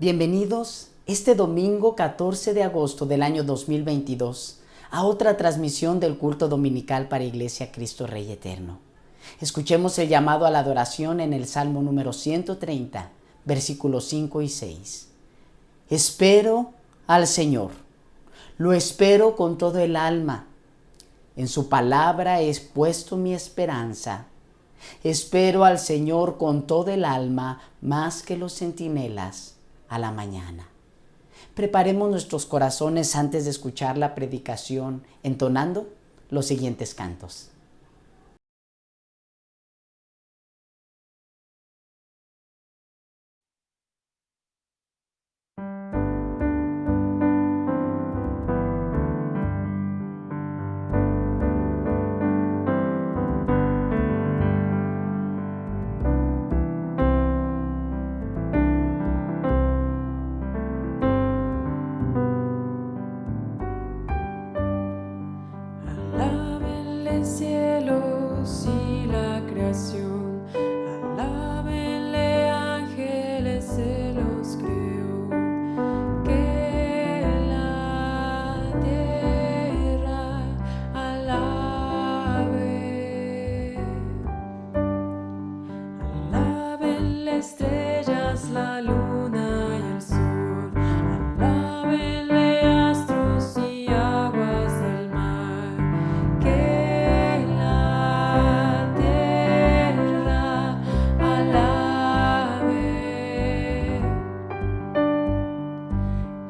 Bienvenidos este domingo 14 de agosto del año 2022 a otra transmisión del culto dominical para Iglesia Cristo Rey Eterno. Escuchemos el llamado a la adoración en el Salmo número 130, versículos 5 y 6. Espero al Señor, lo espero con todo el alma. En su palabra he puesto mi esperanza. Espero al Señor con todo el alma, más que los centinelas a la mañana. Preparemos nuestros corazones antes de escuchar la predicación, entonando los siguientes cantos. Alábenle cielos y la creación, alábenle ángeles, se los creó, que la tierra alabe. Alábenle estrellas, la luna y el sol, alábenle astros y aguas del mar, que la tierra alabe.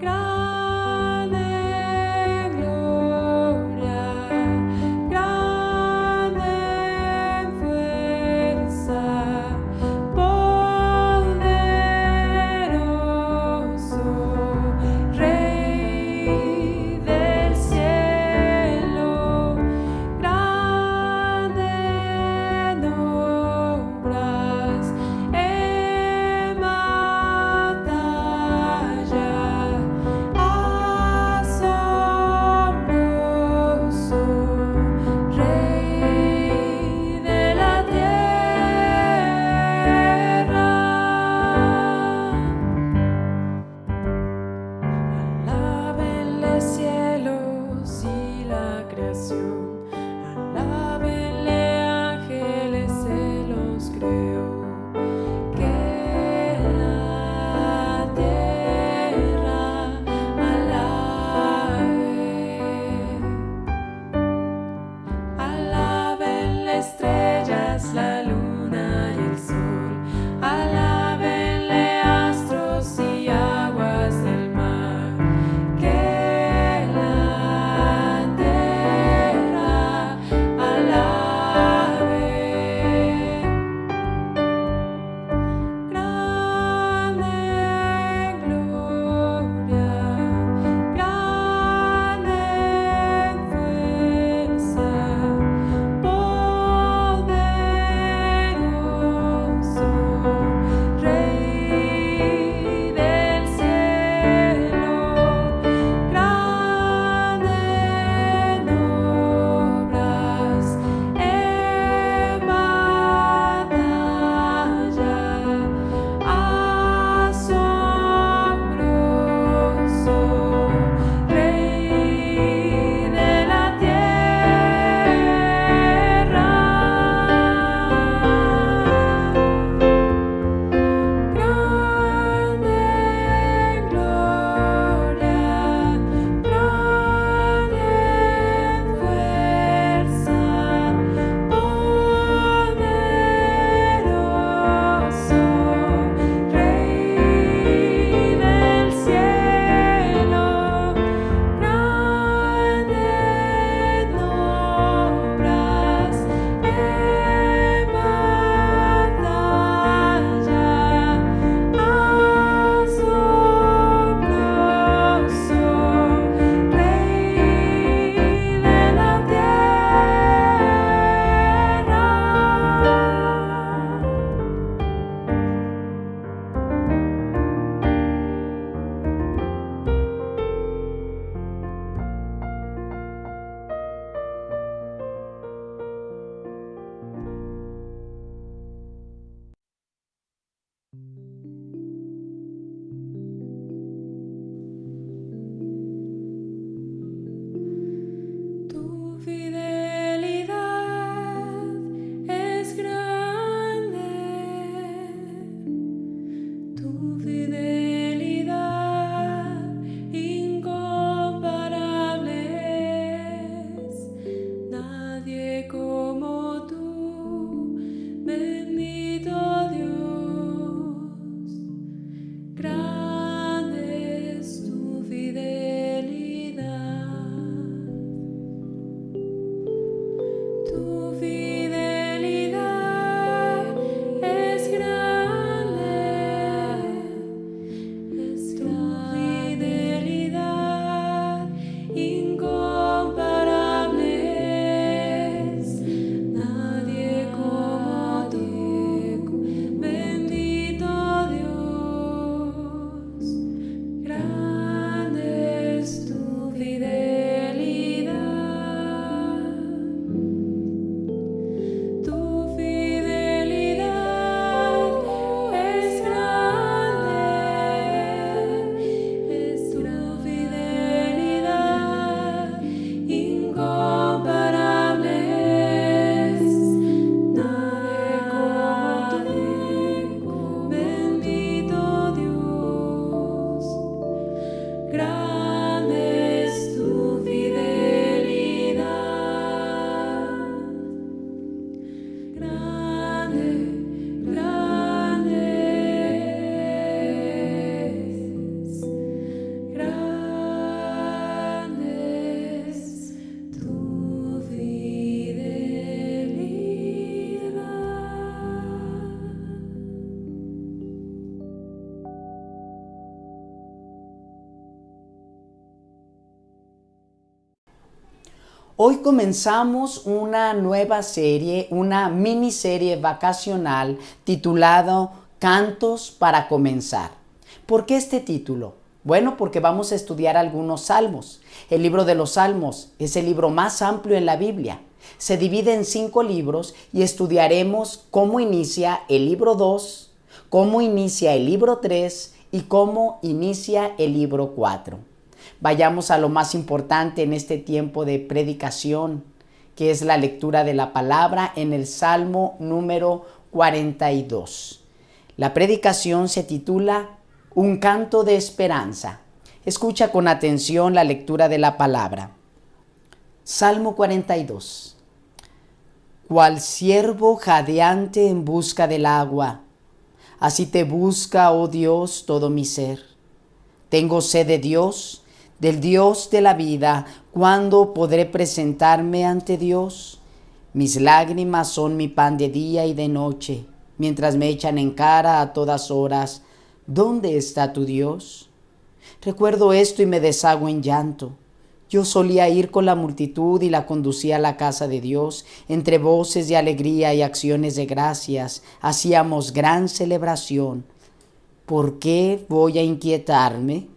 Grande gloria, grande fuerza, poderoso, Rey del cielo, grandes obras en batalla, asombroso, Rey de la tierra. Alábenle cielos y la creación, alábenle ángeles, se los creó, que la tierra alabe. Alábenle estrellas, la luna y el sol, alábenle astros y aguas del mar, que la tierra Hoy comenzamos una nueva serie, una miniserie vacacional titulada Cantos para comenzar. ¿Por qué este título? Bueno, porque vamos a estudiar algunos salmos. El libro de los Salmos es el libro más amplio en la Biblia. Se divide en 5 libros y estudiaremos cómo inicia el libro 2, cómo inicia el libro 3 y cómo inicia el libro 4. Vayamos a lo más importante en este tiempo de predicación, que es la lectura de la palabra en el Salmo número 42. La predicación se titula Un canto de esperanza. Escucha con atención la lectura de la palabra. Salmo 42. Cual ciervo jadeante en busca del agua, así te busca, oh Dios, todo mi ser. Tengo sed de Dios, del Dios de la vida. ¿Cuándo podré presentarme ante Dios? Mis lágrimas son mi pan de día y de noche, mientras me echan en cara a todas horas, ¿dónde está tu Dios? Recuerdo esto y me deshago en llanto. Yo solía ir con la multitud y la conducía a la casa de Dios. Entre voces de alegría y acciones de gracias hacíamos gran celebración. ¿Por qué voy a inquietarme?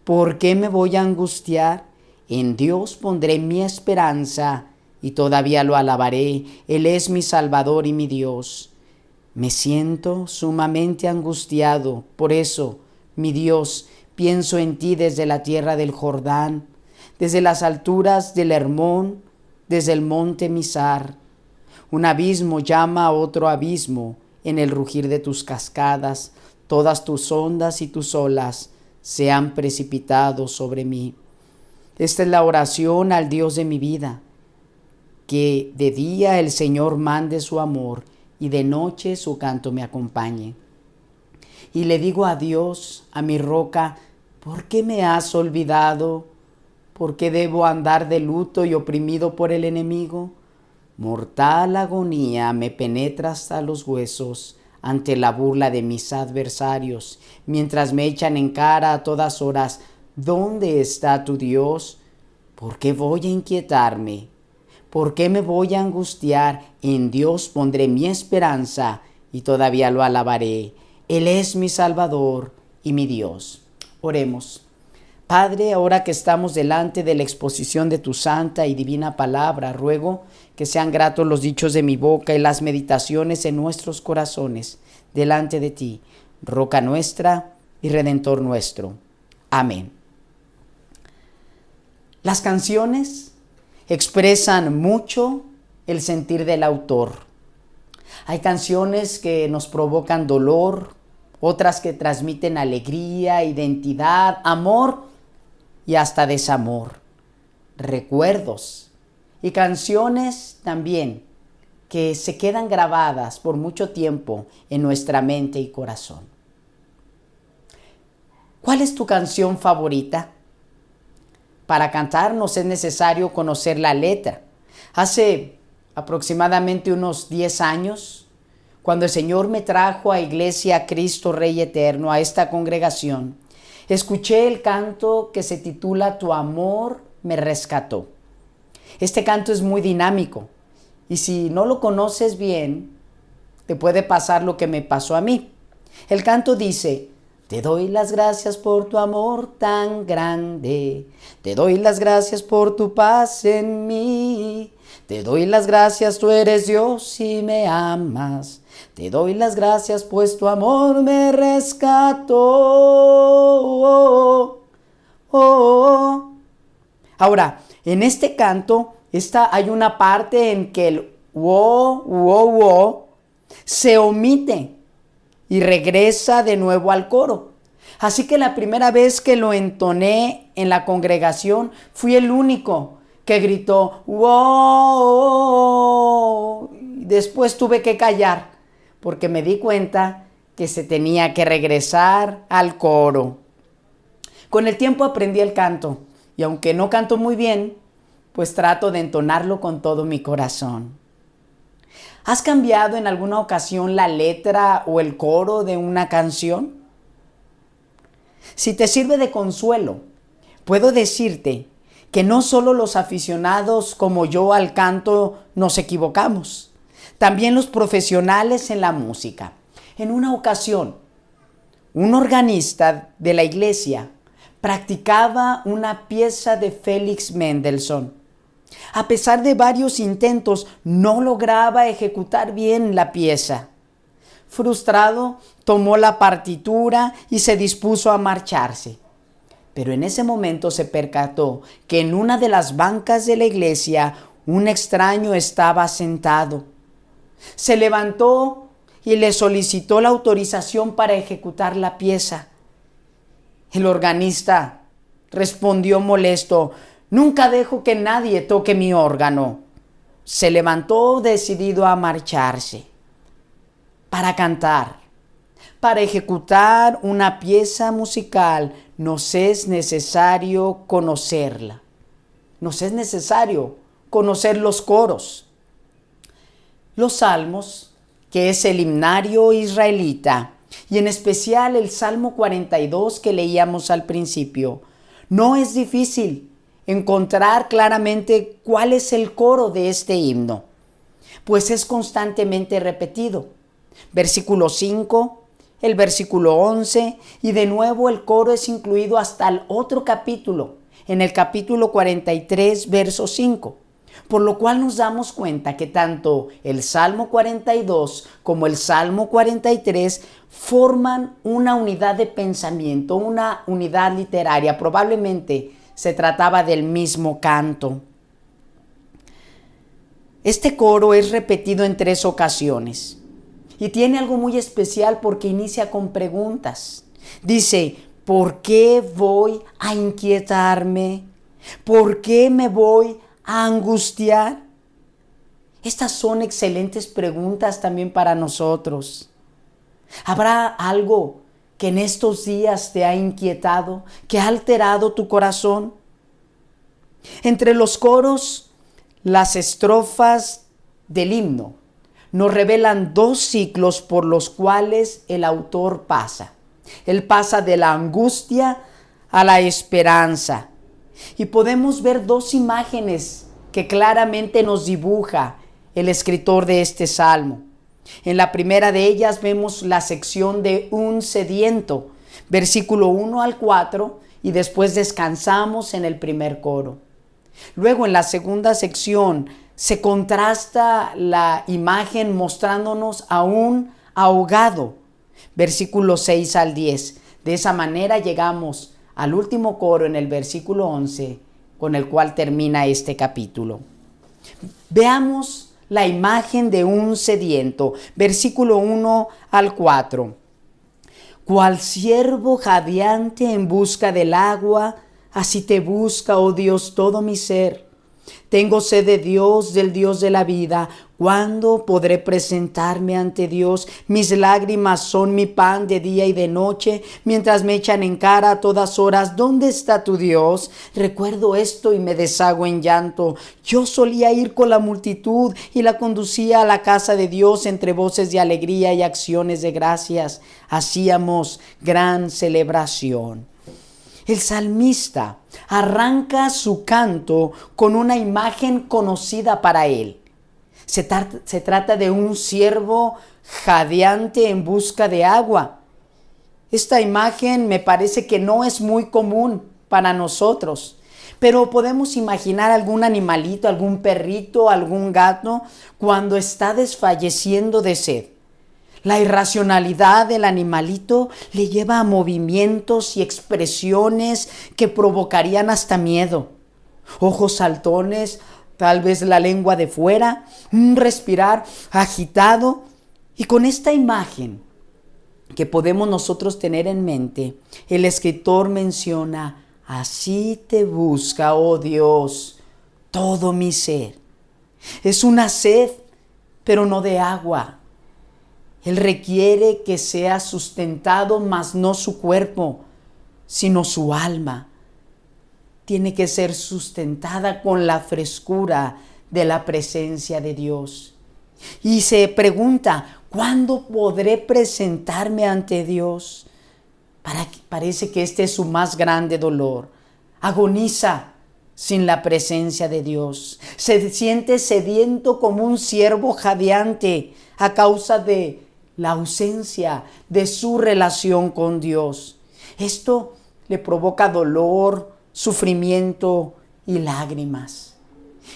¿Por qué me voy a angustiar? En Dios pondré mi esperanza y todavía lo alabaré. Él es mi Salvador y mi Dios. Me siento sumamente angustiado. Por eso, mi Dios, pienso en ti desde la tierra del Jordán, desde las alturas del Hermón, desde el monte Mizar. Un abismo llama a otro abismo en el rugir de tus cascadas. Todas tus ondas y tus olas se han precipitado sobre mí. Esta es la oración al Dios de mi vida, que de día el Señor mande su amor y de noche su canto me acompañe. Y le digo a Dios, a mi roca, ¿por qué me has olvidado? ¿Por qué debo andar de luto y oprimido por el enemigo? Mortal agonía me penetra hasta los huesos ante la burla de mis adversarios, mientras me echan en cara a todas horas, ¿dónde está tu Dios? ¿Por qué voy a inquietarme? ¿Por qué me voy a angustiar? En Dios pondré mi esperanza y todavía lo alabaré. Él es mi Salvador y mi Dios. Oremos. Padre, ahora que estamos delante de la exposición de tu santa y divina palabra, ruego que sean gratos los dichos de mi boca y las meditaciones en nuestros corazones delante de ti, roca nuestra y redentor nuestro. Amén. Las canciones expresan mucho el sentir del autor. Hay canciones que nos provocan dolor, otras que transmiten alegría, identidad, amor y hasta desamor, recuerdos y canciones también que se quedan grabadas por mucho tiempo en nuestra mente y corazón. ¿Cuál es tu canción favorita? Para cantar nos es necesario conocer la letra. Hace aproximadamente unos 10 años, cuando el Señor me trajo a Iglesia Cristo Rey Eterno, a esta congregación, escuché el canto que se titula Tu amor me rescató. Este canto es muy dinámico y si no lo conoces bien, te puede pasar lo que me pasó a mí. El canto dice: te doy las gracias por tu amor tan grande, te doy las gracias por tu paz en mí, te doy las gracias, tú eres Dios y me amas, te doy las gracias pues tu amor me rescató. Ahora, en este canto hay una parte en que el wo se omite y regresa de nuevo al coro. Así que la primera vez que lo entoné en la congregación, fui el único que gritó ¡wow! Después tuve que callar porque me di cuenta que se tenía que regresar al coro. Con el tiempo aprendí el canto y aunque no canto muy bien, pues trato de entonarlo con todo mi corazón. ¿Has cambiado en alguna ocasión la letra o el coro de una canción? Si te sirve de consuelo, puedo decirte que no solo los aficionados como yo al canto nos equivocamos, también los profesionales en la música. En una ocasión, un organista de la iglesia practicaba una pieza de Félix Mendelssohn. A pesar de varios intentos, no lograba ejecutar bien la pieza. Frustrado, tomó la partitura y se dispuso a marcharse. Pero en ese momento se percató que en una de las bancas de la iglesia un extraño estaba sentado. Se levantó y le solicitó la autorización para ejecutar la pieza. El organista respondió molesto: «Nunca dejo que nadie toque mi órgano». Se levantó decidido a marcharse. Para cantar, para ejecutar una pieza musical, nos es necesario conocerla. Nos es necesario conocer los coros. Los salmos, que es el himnario israelita, y en especial el Salmo 42 que leíamos al principio, no es difícil encontrar claramente cuál es el coro de este himno, pues es constantemente repetido. Versículo 5, el versículo 11 y de nuevo el coro es incluido hasta el otro capítulo, en el capítulo 43, verso 5. Por lo cual nos damos cuenta que tanto el Salmo 42 como el Salmo 43 forman una unidad de pensamiento, una unidad literaria. Probablemente se trataba del mismo canto. Este coro es repetido en 3 ocasiones y tiene algo muy especial porque inicia con preguntas. Dice: ¿por qué voy a inquietarme? ¿Por qué me voy a angustiar? Estas son excelentes preguntas también para nosotros. ¿Habrá algo que en estos días te ha inquietado, que ha alterado tu corazón? Entre los coros, las estrofas del himno nos revelan 2 ciclos por los cuales el autor pasa. Él pasa de la angustia a la esperanza. Y podemos ver 2 imágenes que claramente nos dibuja el escritor de este salmo. En la primera de ellas vemos la sección de un sediento, versículo 1 al 4, y después descansamos en el primer coro. Luego en la segunda sección se contrasta la imagen mostrándonos a un ahogado, versículos 6 al 10. De esa manera llegamos al último coro en el versículo 11, con el cual termina este capítulo. Veamos la imagen de un sediento, versículo 1 al 4. Cual ciervo jadeante en busca del agua, así te busca, oh Dios, todo mi ser. Tengo sed de Dios, del Dios de la vida. ¿Cuándo podré presentarme ante Dios? Mis lágrimas son mi pan de día y de noche, mientras me echan en cara a todas horas: ¿dónde está tu Dios? Recuerdo esto y me deshago en llanto. Yo solía ir con la multitud y la conducía a la casa de Dios entre voces de alegría y acciones de gracias. Hacíamos gran celebración. El salmista arranca su canto con una imagen conocida para él. Se trata de un ciervo jadeante en busca de agua. Esta imagen me parece que no es muy común para nosotros, pero podemos imaginar algún animalito, algún perrito, algún gato cuando está desfalleciendo de sed. La irracionalidad del animalito le lleva a movimientos y expresiones que provocarían hasta miedo. Ojos saltones, tal vez la lengua de fuera, un respirar agitado. Y con esta imagen que podemos nosotros tener en mente, el escritor menciona: así te busca, oh Dios, todo mi ser. Es una sed, pero no de agua. Él requiere que sea sustentado, mas no su cuerpo, sino su alma. Tiene que ser sustentada con la frescura de la presencia de Dios. Y se pregunta: ¿cuándo podré presentarme ante Dios? Parece que este es su más grande dolor. Agoniza sin la presencia de Dios. Se siente sediento como un ciervo jadeante a causa de la ausencia de su relación con Dios. Esto le provoca dolor, sufrimiento y lágrimas.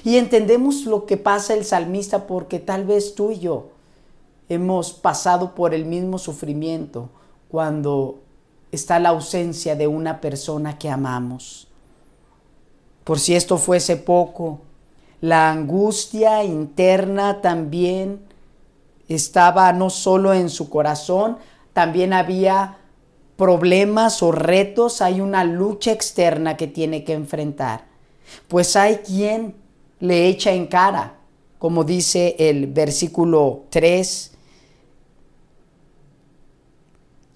Y entendemos lo que pasa el salmista porque tal vez tú y yo hemos pasado por el mismo sufrimiento cuando está la ausencia de una persona que amamos. Por si esto fuese poco, la angustia interna también estaba no solo en su corazón, también había problemas o retos, hay una lucha externa que tiene que enfrentar. Pues hay quien le echa en cara, como dice el versículo 3,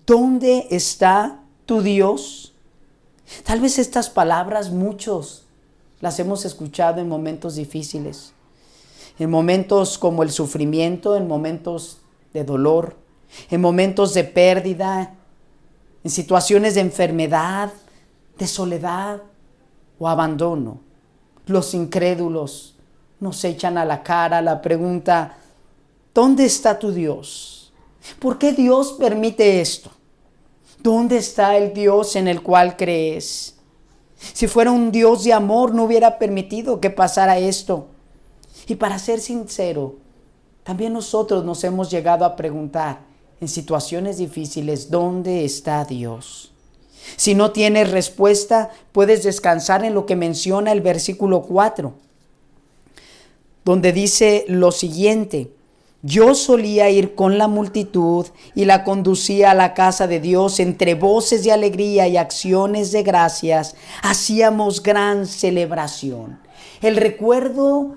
¿dónde está tu Dios? Tal vez estas palabras muchos las hemos escuchado en momentos difíciles, en momentos como el sufrimiento, en momentos de dolor, en momentos de pérdida, en situaciones de enfermedad, de soledad o abandono. Los incrédulos nos echan a la cara la pregunta, ¿dónde está tu Dios? ¿Por qué Dios permite esto? ¿Dónde está el Dios en el cual crees? Si fuera un Dios de amor, no hubiera permitido que pasara esto. Y para ser sincero, también nosotros nos hemos llegado a preguntar en situaciones difíciles, ¿dónde está Dios? Si no tienes respuesta, puedes descansar en lo que menciona el versículo 4, donde dice lo siguiente: yo solía ir con la multitud y la conducía a la casa de Dios entre voces de alegría y acciones de gracias. Hacíamos gran celebración. El recuerdo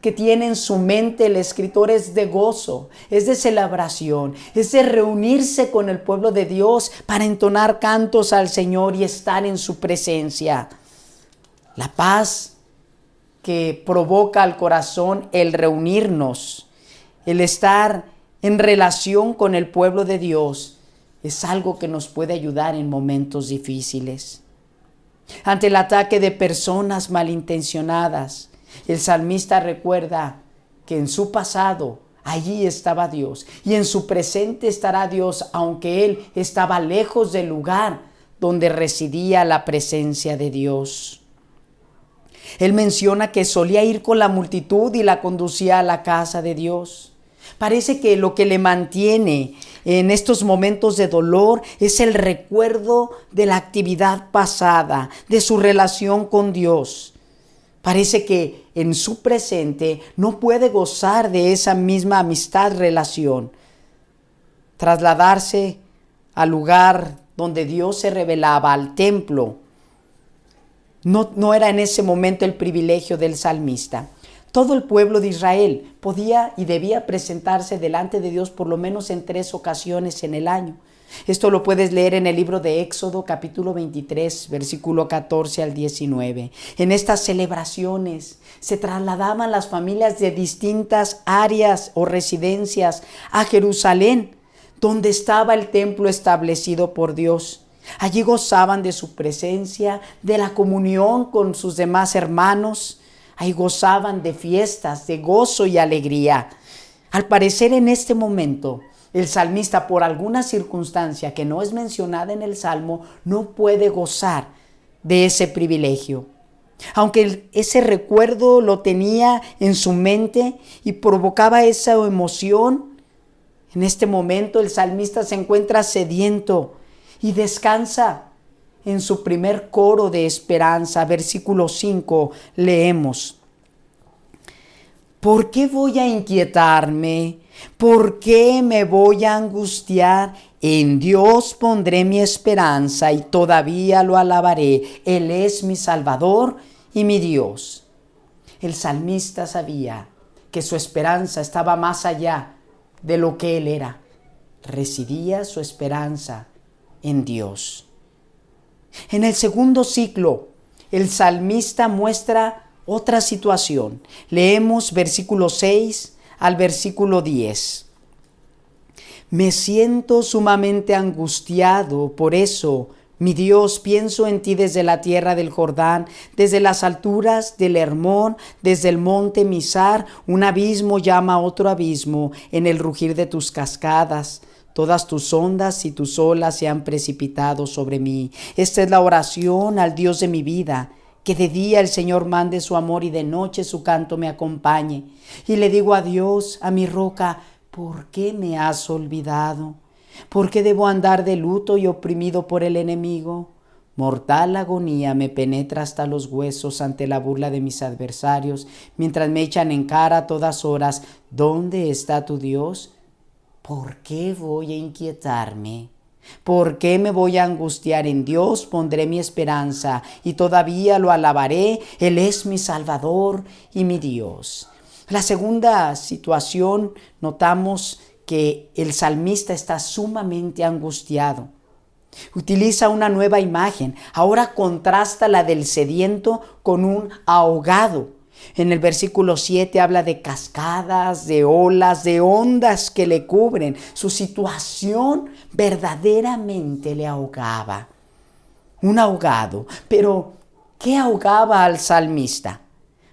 que tiene en su mente el escritor es de gozo, es de celebración, es de reunirse con el pueblo de Dios para entonar cantos al Señor y estar en su presencia. La paz que provoca al corazón el reunirnos, el estar en relación con el pueblo de Dios, es algo que nos puede ayudar en momentos difíciles. Ante el ataque de personas malintencionadas, el salmista recuerda que en su pasado allí estaba Dios y en su presente estará Dios, aunque él estaba lejos del lugar donde residía la presencia de Dios. Él menciona que solía ir con la multitud y la conducía a la casa de Dios. Parece que lo que le mantiene en estos momentos de dolor es el recuerdo de la actividad pasada, de su relación con Dios. Parece que en su presente no puede gozar de esa misma amistad, relación. Trasladarse al lugar donde Dios se revelaba, al templo, no era en ese momento el privilegio del salmista. Todo el pueblo de Israel podía y debía presentarse delante de Dios por lo menos en 3 ocasiones en el año. Esto lo puedes leer en el libro de Éxodo, capítulo 23, versículo 14 al 19. En estas celebraciones se trasladaban las familias de distintas áreas o residencias a Jerusalén, donde estaba el templo establecido por Dios. Allí gozaban de su presencia, de la comunión con sus demás hermanos. Ahí gozaban de fiestas, de gozo y alegría. Al parecer en este momento, el salmista, por alguna circunstancia que no es mencionada en el Salmo, no puede gozar de ese privilegio. Aunque ese recuerdo lo tenía en su mente y provocaba esa emoción, en este momento el salmista se encuentra sediento y descansa en su primer coro de esperanza. Versículo 5, leemos: ¿por qué voy a inquietarme? ¿Por qué me voy a angustiar? En Dios pondré mi esperanza y todavía lo alabaré. Él es mi Salvador y mi Dios. El salmista sabía que su esperanza estaba más allá de lo que él era. Residía su esperanza en Dios. En el segundo ciclo, el salmista muestra otra situación. Leemos versículo 6 al versículo 10. Me siento sumamente angustiado, por eso Mi Dios, pienso en ti desde la tierra del Jordán, desde las alturas del Hermón, desde el monte Mizar. Un abismo llama a otro abismo en el rugir de tus cascadas. Todas tus ondas y tus olas se han precipitado sobre mí. Esta es la oración al Dios de mi vida. Que de día el Señor mande su amor y de noche su canto me acompañe. Y le digo a Dios, a mi roca, ¿por qué me has olvidado? ¿Por qué debo andar de luto y oprimido por el enemigo? Mortal agonía me penetra hasta los huesos ante la burla de mis adversarios, mientras me echan en cara a todas horas, ¿dónde está tu Dios? ¿Por qué voy a inquietarme? ¿Por qué me voy a angustiar? En Dios pondré mi esperanza y todavía lo alabaré. Él es mi Salvador y mi Dios. La segunda situación, notamos que el salmista está sumamente angustiado. Utiliza una nueva imagen. Ahora contrasta la del sediento con un ahogado. En el versículo 7 habla de cascadas, de olas, de ondas que le cubren. Su situación verdaderamente le ahogaba. Un ahogado. Pero, ¿qué ahogaba al salmista?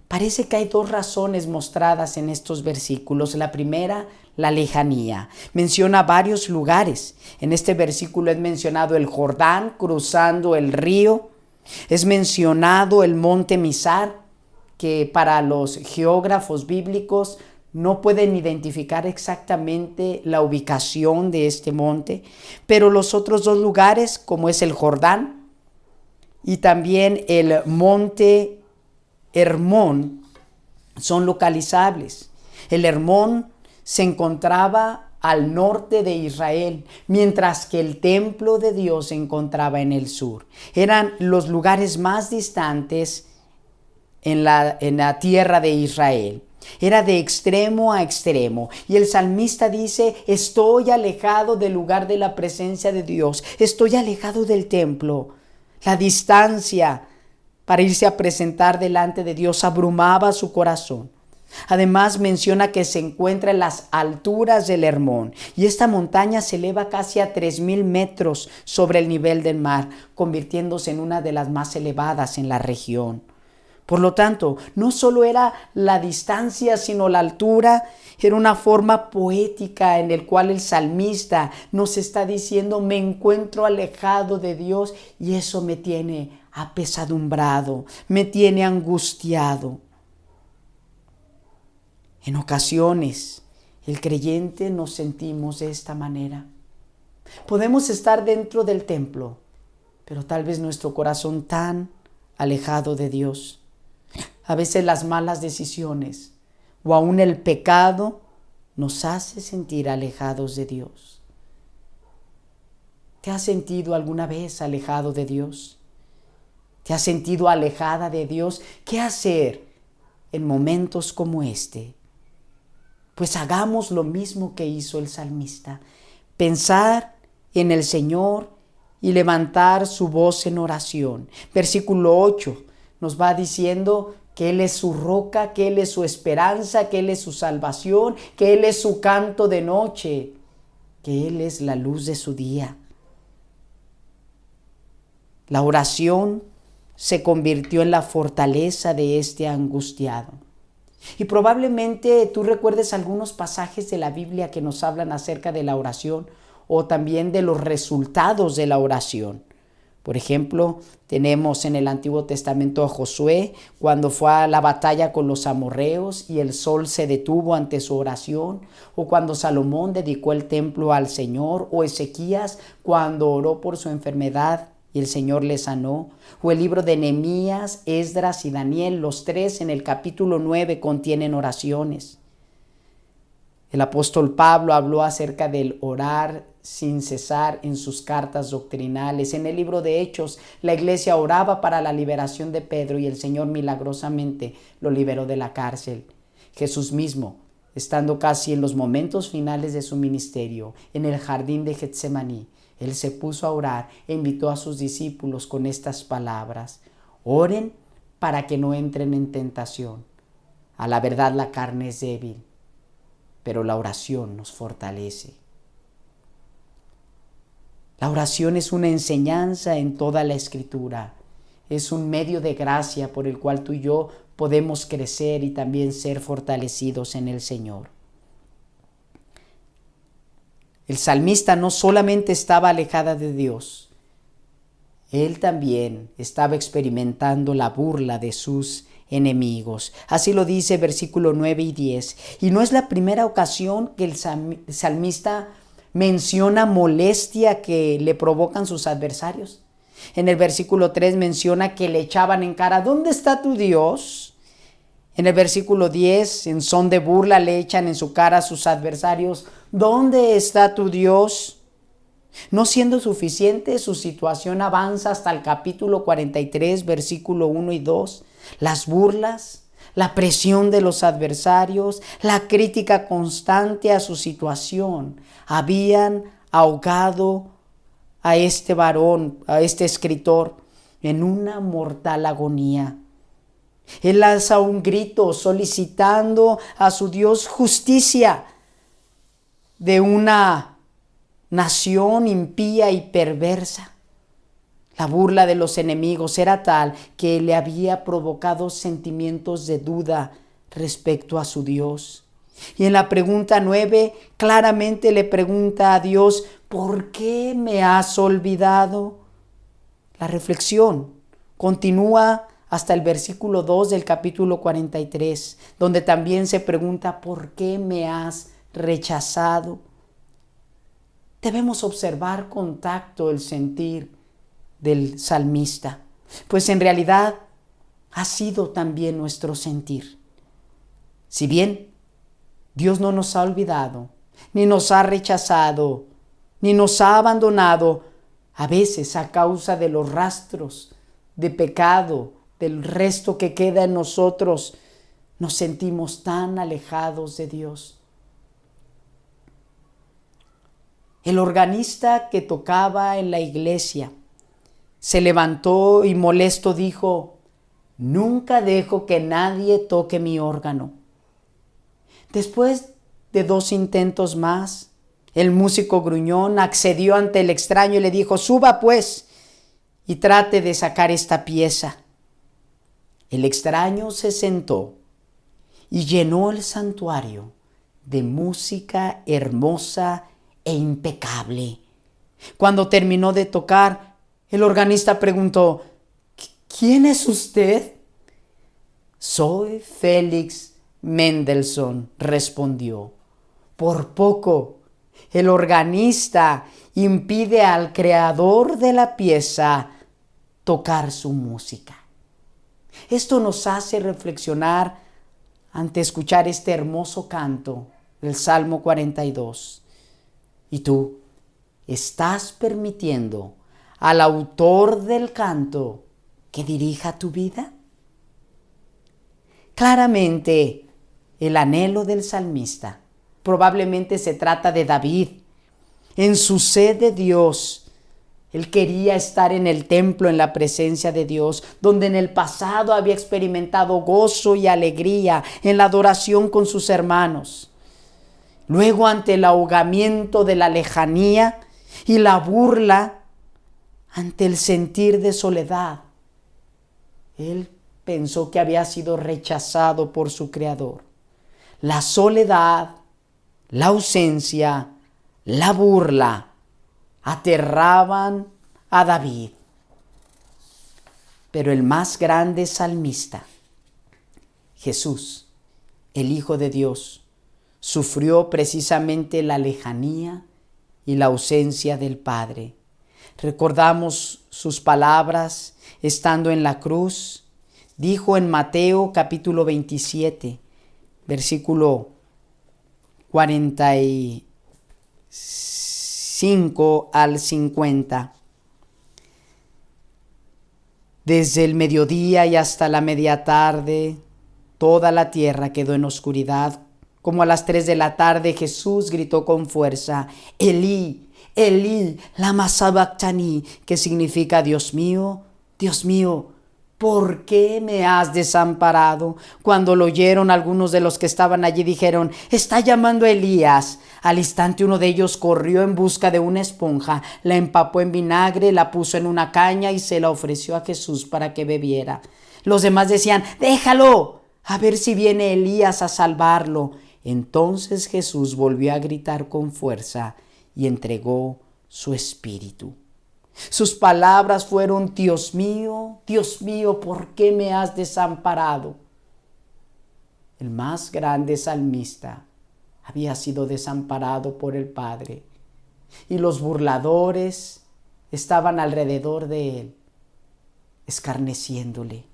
Parece que hay dos razones mostradas en estos versículos. La primera, la lejanía. Menciona varios lugares. En este versículo es mencionado el Jordán cruzando el río. Es mencionado el monte Mizar, que para los geógrafos bíblicos no pueden identificar exactamente la ubicación de este monte. Pero los otros dos lugares, como es el Jordán y también el monte Hermón, son localizables. El Hermón se encontraba al norte de Israel, mientras que el templo de Dios se encontraba en el sur. Eran los lugares más distantes en la tierra de Israel. Era de extremo a extremo. Y el salmista dice, estoy alejado del lugar de la presencia de Dios. Estoy alejado del templo. La distancia para irse a presentar delante de Dios abrumaba su corazón. Además menciona que se encuentra en las alturas del Hermón, y esta montaña se eleva casi a 3,000 metros sobre el nivel del mar, convirtiéndose en una de las más elevadas en la región. Por lo tanto, no solo era la distancia, sino la altura. Era una forma poética en el cual el salmista nos está diciendo, me encuentro alejado de Dios y eso me tiene apesadumbrado, me tiene angustiado. En ocasiones, el creyente nos sentimos de esta manera. Podemos estar dentro del templo, pero tal vez nuestro corazón tan alejado de Dios. A veces las malas decisiones o aún el pecado nos hace sentir alejados de Dios. ¿Te has sentido alguna vez alejado de Dios? ¿Te has sentido alejada de Dios? ¿Qué hacer en momentos como este? Pues hagamos lo mismo que hizo el salmista. Pensar en el Señor y levantar su voz en oración. Versículo 8 nos va diciendo que Él es su roca, que Él es su esperanza, que Él es su salvación, que Él es su canto de noche, que Él es la luz de su día. La oración se convirtió en la fortaleza de este angustiado. Y probablemente tú recuerdes algunos pasajes de la Biblia que nos hablan acerca de la oración o también de los resultados de la oración. Por ejemplo, tenemos en el Antiguo Testamento a Josué cuando fue a la batalla con los amorreos y el sol se detuvo ante su oración, o cuando Salomón dedicó el templo al Señor, o Ezequías cuando oró por su enfermedad y el Señor le sanó, o el libro de Nehemías, Esdras y Daniel, los tres en el capítulo 9 contienen oraciones. El apóstol Pablo habló acerca del orar sin cesar en sus cartas doctrinales. En el libro de Hechos, la iglesia oraba para la liberación de Pedro y el Señor milagrosamente lo liberó de la cárcel. Jesús mismo, estando casi en los momentos finales de su ministerio, en el jardín de Getsemaní, Él se puso a orar e invitó a sus discípulos con estas palabras: oren para que no entren en tentación. A la verdad la carne es débil, pero la oración nos fortalece. La oración es una enseñanza en toda la Escritura. Es un medio de gracia por el cual tú y yo podemos crecer y también ser fortalecidos en el Señor. El salmista no solamente estaba alejada de Dios, él también estaba experimentando la burla de sus enemigos. Así lo dice versículo 9 y 10. Y no es la primera ocasión que el salmista menciona molestia que le provocan sus adversarios. En el versículo 3 menciona que le echaban en cara, ¿dónde está tu Dios? En el versículo 10, en son de burla, le echan en su cara a sus adversarios, ¿dónde está tu Dios? No siendo suficiente, su situación avanza hasta el capítulo 43, versículo 1 y 2. Las burlas, la presión de los adversarios, la crítica constante a su situación habían ahogado a este varón, a este escritor, en una mortal agonía. Él lanza un grito solicitando a su Dios justicia de una nación impía y perversa. La burla de los enemigos era tal que le había provocado sentimientos de duda respecto a su Dios. Y en la pregunta 9 claramente le pregunta a Dios, ¿por qué me has olvidado? La reflexión continúa hasta el versículo 2 del capítulo 43, donde también se pregunta, ¿por qué me has rechazado? Debemos observar con tacto el sentir del salmista, pues en realidad ha sido también nuestro sentir. Si bien Dios no nos ha olvidado, ni nos ha rechazado, ni nos ha abandonado, a veces a causa de los rastros de pecado, del resto que queda en nosotros, nos sentimos tan alejados de Dios. El organista que tocaba en la iglesia se levantó y molesto dijo, nunca dejo que nadie toque mi órgano. Después de 2 intentos más, el músico gruñón accedió ante el extraño y le dijo, suba pues y trate de sacar esta pieza. El extraño se sentó y llenó el santuario de música hermosa e impecable. Cuando terminó de tocar, el organista preguntó, ¿quién es usted? Soy Félix Mendelssohn, respondió. Por poco, el organista impide al creador de la pieza tocar su música. Esto nos hace reflexionar ante escuchar este hermoso canto del Salmo 42. ¿Y tú estás permitiendo al autor del canto que dirija tu vida? Claramente, el anhelo del salmista probablemente se trata de David. En su sed de Dios, él quería estar en el templo, en la presencia de Dios, donde en el pasado había experimentado gozo y alegría en la adoración con sus hermanos. Luego, ante el ahogamiento de la lejanía y la burla, ante el sentir de soledad, él pensó que había sido rechazado por su Creador. La soledad, la ausencia, la burla aterraban a David. Pero el más grande salmista, Jesús, el Hijo de Dios, sufrió precisamente la lejanía y la ausencia del Padre. Recordamos sus palabras estando en la cruz. Dijo en Mateo capítulo 27, versículo 45 al 50. Desde el mediodía y hasta la media tarde, toda la tierra quedó en oscuridad. Como a las 3 de la tarde, Jesús gritó con fuerza, Elí, Elí, lama sabactani, que significa, Dios mío, ¿por qué me has desamparado? Cuando lo oyeron, algunos de los que estaban allí dijeron, está llamando a Elías. Al instante uno de ellos corrió en busca de una esponja, la empapó en vinagre, la puso en una caña y se la ofreció a Jesús para que bebiera. Los demás decían, déjalo, a ver si viene Elías a salvarlo. Entonces Jesús volvió a gritar con fuerza y entregó su espíritu. Sus palabras fueron, Dios mío, ¿por qué me has desamparado? El más grande salmista había sido desamparado por el Padre y los burladores estaban alrededor de él, escarneciéndole.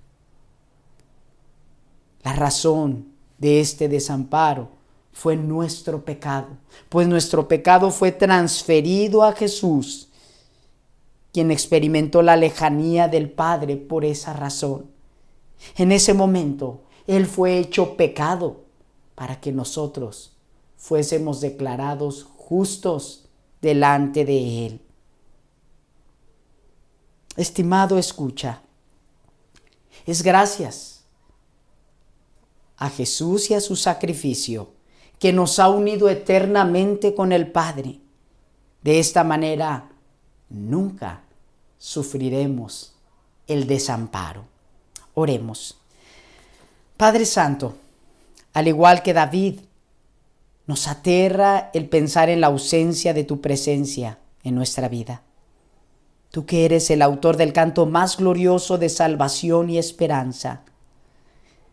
La razón de este desamparo fue nuestro pecado, pues nuestro pecado fue transferido a Jesús, quien experimentó la lejanía del Padre por esa razón. En ese momento, Él fue hecho pecado para que nosotros fuésemos declarados justos delante de Él. Estimado escucha, es gracias a Jesús y a su sacrificio que nos ha unido eternamente con el Padre. De esta manera, nunca sufriremos el desamparo. Oremos. Padre Santo, al igual que David, nos aterra el pensar en la ausencia de tu presencia en nuestra vida. Tú que eres el autor del canto más glorioso de salvación y esperanza.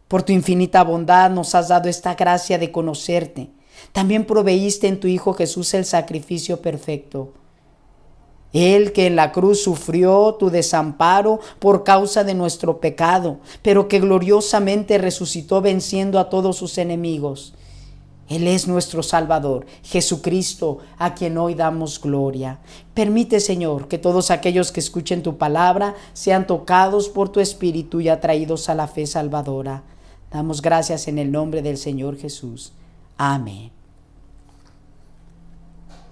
Por tu infinita bondad nos has dado esta gracia de conocerte. También proveíste en tu Hijo Jesús el sacrificio perfecto. Él que en la cruz sufrió tu desamparo por causa de nuestro pecado, pero que gloriosamente resucitó venciendo a todos sus enemigos. Él es nuestro Salvador, Jesucristo, a quien hoy damos gloria. Permite, Señor, que todos aquellos que escuchen tu palabra sean tocados por tu Espíritu y atraídos a la fe salvadora. Damos gracias en el nombre del Señor Jesús. Amén.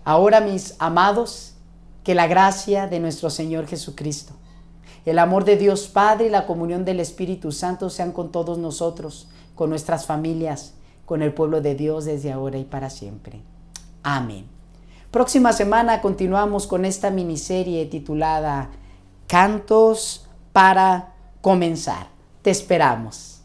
Ahora, mis amados, que la gracia de nuestro Señor Jesucristo, el amor de Dios Padre y la comunión del Espíritu Santo sean con todos nosotros, con nuestras familias, con el pueblo de Dios desde ahora y para siempre. Amén. Próxima semana continuamos con esta miniserie titulada Cantos para comenzar. Te esperamos.